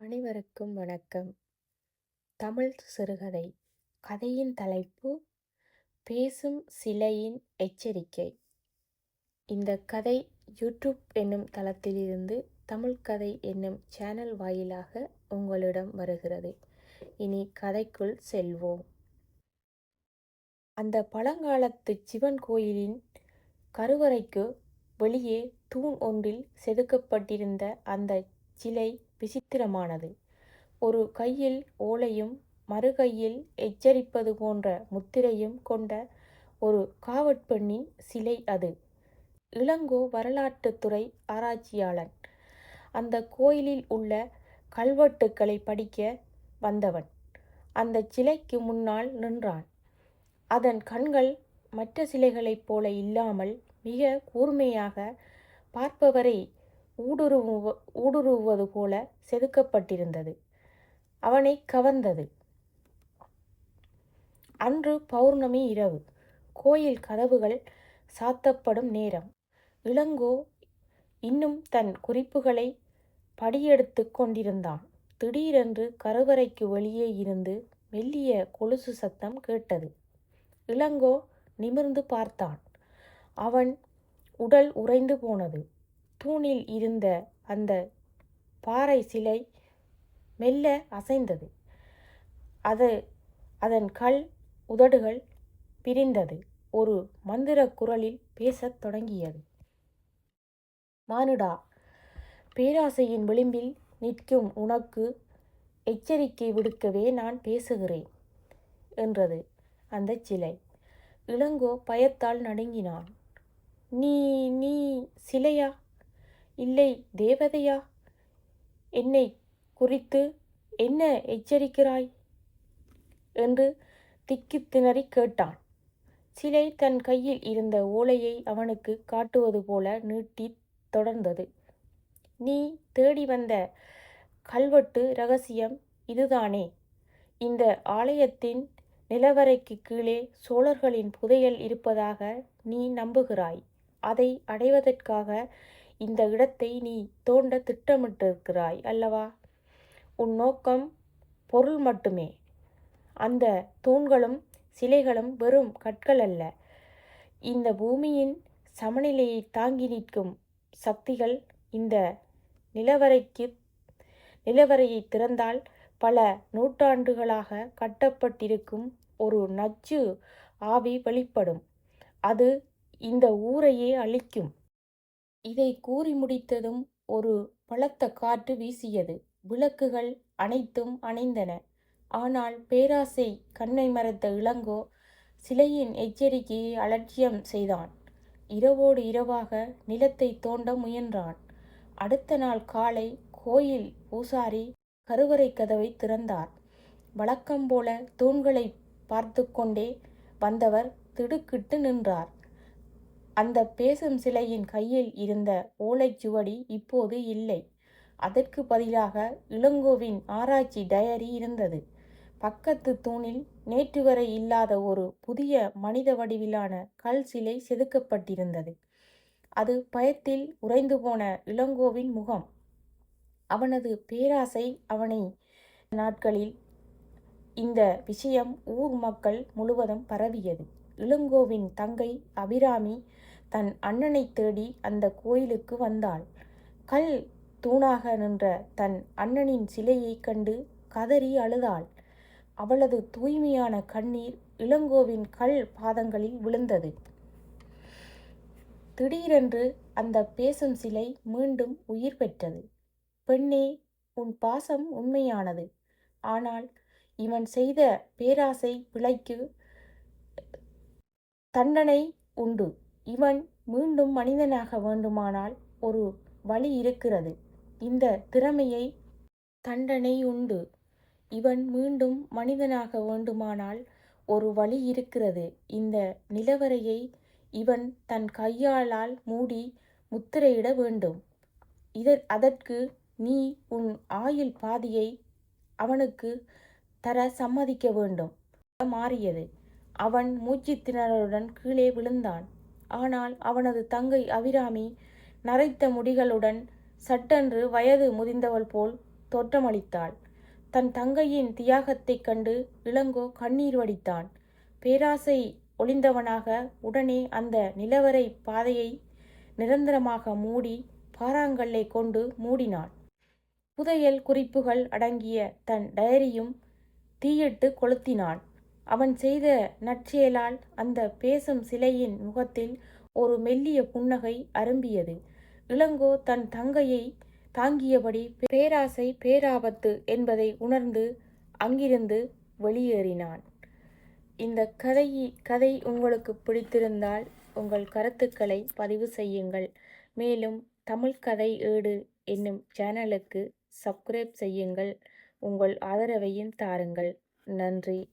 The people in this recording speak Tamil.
அனைவருக்கும் வணக்கம். தமிழ் சிறுகதை. கதையின் தலைப்பு பேசும் சிலையின் எச்சரிக்கை. இந்த கதை யூடியூப் என்னும் தளத்திலிருந்து தமிழ் கதை என்னும் சேனல் வாயிலாக உங்களிடம் வருகிறது. இனி கதைக்குள் செல்வோம். அந்த பழங்காலத்து சிவன் கோயிலின் கருவறைக்கு வெளியே தூண் ஒன்றில் செதுக்கப்பட்டிருந்த அந்த சிலை விசித்திரமானது. ஒரு கையில் ஓலையும் மறுகையில் எச்சரிப்பது போன்ற முத்திரையும் கொண்ட ஒரு காவற்பெண்ணின் சிலை அது. இளங்கோ வரலாற்றுத்துறை ஆராய்ச்சியாளன். அந்த கோயிலில் உள்ள கல்வெட்டுக்களை படிக்க வந்தவன் அந்த சிலைக்கு முன்னால் நின்றான். அதன் கண்கள் மற்ற சிலைகளைப் போல இல்லாமல் மிக கூர்மையாக பார்ப்பவரை ஊடுருவுவது போல செதுக்கப்பட்டிருந்தது. அவனை கவர்ந்தது. அன்று பௌர்ணமி இரவு. கோயில் கதவுகள் சாத்தப்படும் நேரம். இளங்கோ இன்னும் தன் குறிப்புகளை படியெடுத்து கொண்டிருந்தான். திடீரென்று கருவறைக்கு வெளியே இருந்து மெல்லிய கொலுசு சத்தம் கேட்டது. இளங்கோ நிமிர்ந்து பார்த்தான். அவன் உடல் உறைந்து போனது. தூணில் இருந்த அந்த பாறை சிலை மெல்ல அசைந்தது. அதன் உதடுகள் பிரிந்தது. ஒரு மந்திர குரலில் பேசத் தொடங்கியது. மானுடா, பேராசையின் விளிம்பில் நிற்கும் உனக்கு எச்சரிக்கை விடுக்கவே நான் பேசுகிறேன் என்றது அந்த சிலை. இளங்கோ பயத்தால் நடுங்கினான். நீ நீ சிலையா? இல்லை தேவதையா? என்னை குறித்து என்ன எச்சரிக்கிறாய் என்று திக்கி திணறி கேட்டான். சிலை தன் கையில் இருந்த ஓலையை அவனுக்கு காட்டுவது போல நீட்டி தொடர்ந்தது. நீ தேடி வந்த கல்வெட்டு இரகசியம் இதுதானே? இந்த ஆலயத்தின் நிலவறைக்கு கீழே சோழர்களின் புதையல் இருப்பதாக நீ நம்புகிறாய். அதை அடைவதற்காக இந்த இடத்தை நீ தோண்ட திட்டமிட்டிருக்கிறாய் அல்லவா? உன் நோக்கம் பொருள் மட்டுமே. அந்த தூண்களும் சிலைகளும் வெறும் கற்கள் அல்ல. இந்த பூமியின் சமநிலையை தாங்கி நிற்கும் சக்திகள். இந்த நிலவறையை திறந்தால் பல நூற்றாண்டுகளாக கட்டப்பட்டிருக்கும் ஒரு நச்சு ஆவி வெளிப்படும். அது இந்த ஊரையே அழிக்கும். இதை கூறி முடித்ததும் ஒரு பலத்த காற்று வீசியது. விளக்குகள் அனைத்தும் அணைந்தன. ஆனால் பேராசை கண்ணை மறைத்த இளங்கோ சிலையின் எச்சரிக்கையை அலட்சியம் செய்தான். இரவோடு இரவாக நிலத்தை தோண்ட முயன்றான். அடுத்த நாள் காலை கோயில் பூசாரி கருவறை கதவை திறந்தார். வழக்கம்போல தூண்களை பார்த்து கொண்டே வந்தவர் திடுக்கிட்டு நின்றார். அந்த பேசும் சிலையின் கையில் இருந்த ஓலைச்சுவடி இப்போது இல்லை. அதற்கு பதிலாக இளங்கோவின் ஆராய்ச்சி டயரி இருந்தது. பக்கத்து தூணில் நேற்று வரை இல்லாத ஒரு புதிய மனித வடிவிலான கல் சிலை செதுக்கப்பட்டிருந்தது. அது பயத்தில் உறைந்து போன இளங்கோவின் முகம். அவனது பேராசை அவனை நாட்களில் இந்த விஷயம் ஊர் மக்கள் முழுவதும் பரவியது. இளங்கோவின் தங்கை அபிராமி தன் அண்ணனை தேடி அந்த கோயிலுக்கு வந்தாள். கல் தூணாக நின்ற தன் அண்ணனின் சிலையை கண்டு கதறி அழுதாள். அவளது தூய்மையான கண்ணீர் இளங்கோவின் கல் பாதங்களில் விழுந்தது. திடீரென்று அந்த பேசும் சிலை மீண்டும் உயிர் பெற்றது. பெண்ணே, உன் பாசம் உண்மையானது. ஆனால் இவன் செய்த பேராசை பிழைக்கு தண்டனை உண்டு. இவன் மீண்டும் மனிதனாக வேண்டுமானால் ஒரு வழி இருக்கிறது. இந்த திறமையை தண்டனை உண்டு. இவன் மீண்டும் மனிதனாக வேண்டுமானால் ஒரு வழி இருக்கிறது. இந்த நிலவறையை இவன் தன் கையாளால் மூடி முத்திரையிட வேண்டும். அதற்கு நீ உன் ஆயுள் பாதியை அவனுக்கு தர சம்மதிக்க வேண்டும். மாறியது. அவன் மூச்சு திணறலுடன் கீழே விழுந்தான். ஆனால் அவனது தங்கை அபிராமி நரைத்த முடிகளுடன் சட்டென்று வயது முதிர்ந்தவள் போல் தோற்றமளித்தாள். தன் தங்கையின் தியாகத்தைக் கண்டு இளங்கோ கண்ணீர் வடித்தான். பேராசை ஒளிந்தவனாக உடனே அந்த நிலவறை பாதையை நிரந்தரமாக மூடி பாறாங்கல்லை கொண்டு மூடினான். புதையல் குறிப்புகள் அடங்கிய தன் டயரியும் தீயிட்டு கொளுத்தினான். அவன் செய்த நற்செயலால் அந்த பேசும் சிலையின் முகத்தில் ஒரு மெல்லிய புன்னகை அரும்பியது. இளங்கோ தன் தங்கையை தாங்கியபடி பேராசை பேராபத்து என்பதை உணர்ந்து அங்கிருந்து வெளியேறினான். இந்த கதை உங்களுக்கு பிடித்திருந்தால் உங்கள் கருத்துக்களை பதிவு செய்யுங்கள். மேலும் தமிழ் கதை ஏடு என்னும் சேனலுக்கு சப்ஸ்கிரைப் செய்யுங்கள். உங்கள் ஆதரவையும் தாருங்கள். நன்றி.